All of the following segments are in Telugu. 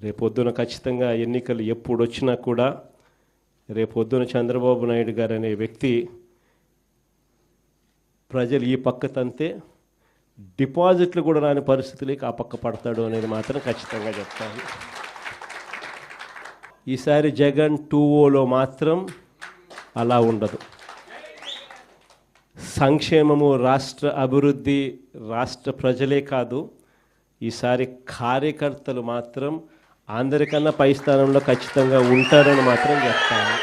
రేపొద్దున ఖచ్చితంగా ఎన్నికలు ఎప్పుడు వచ్చినా కూడా రేపొద్దున చంద్రబాబు నాయుడు గారు అనే వ్యక్తి ప్రజలు ఈ పక్క తంతే డిపాజిట్లు కూడా రాని పరిస్థితులకి ఆ పక్క పడతాడు అనేది మాత్రం ఖచ్చితంగా చెప్తాను. ఈసారి జగన్ 2.0లో మాత్రం అలా ఉండదు. సంక్షేమము, రాష్ట్ర అభివృద్ధి, రాష్ట్ర ప్రజలే కాదు, ఈసారి కార్యకర్తలు మాత్రం అందరికన్నా పై స్థానంలో ఖచ్చితంగా ఉంటారని మాత్రం చెప్తాను.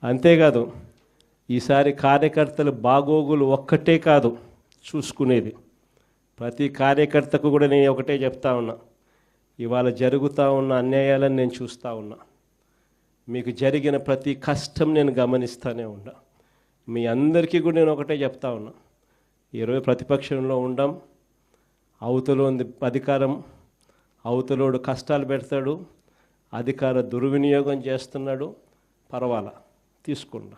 అంతేకాదు, ఈసారి కార్యకర్తలు బాగోగులు ఒక్కటే కాదు చూసుకునేది, ప్రతి కార్యకర్తకు కూడా నేను ఒకటే చెప్తా ఉన్నా, ఇవాళ జరుగుతూ ఉన్న అన్యాయాలను నేను చూస్తూ ఉన్నా, మీకు జరిగిన ప్రతి కష్టం నేను గమనిస్తూనే ఉన్నా. మీ అందరికీ కూడా నేను ఒకటే చెప్తా ఉన్నా, ఈరోజు ప్రతిపక్షంలో ఉండం, అవతల ఉంది అధికారం, అవతలోడు కష్టాలు పెడతాడు, అధికార దుర్వినియోగం చేస్తున్నాడు, పర్వాలా తీసుకుండా.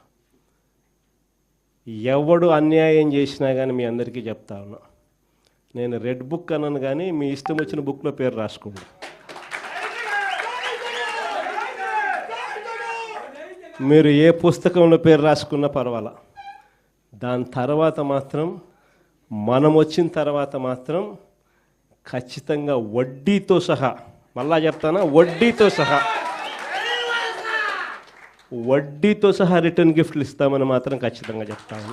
ఎవడు అన్యాయం చేసినా కానీ మీ అందరికీ చెప్తా ఉన్నా, నేను రెడ్ బుక్ అన్నాను కానీ మీ ఇష్టం వచ్చిన బుక్లో పేరు రాసుకోండి. మీరు ఏ పుస్తకంలో పేరు రాసుకున్నా పర్వాలా. దాని తర్వాత మాత్రం మనం వచ్చిన తర్వాత మాత్రం ఖచ్చితంగా వడ్డీతో సహా, మళ్ళా చెప్తానా, వడ్డీతో సహా రిటర్న్ గిఫ్ట్లు ఇస్తామని మాత్రం ఖచ్చితంగా చెప్తాను.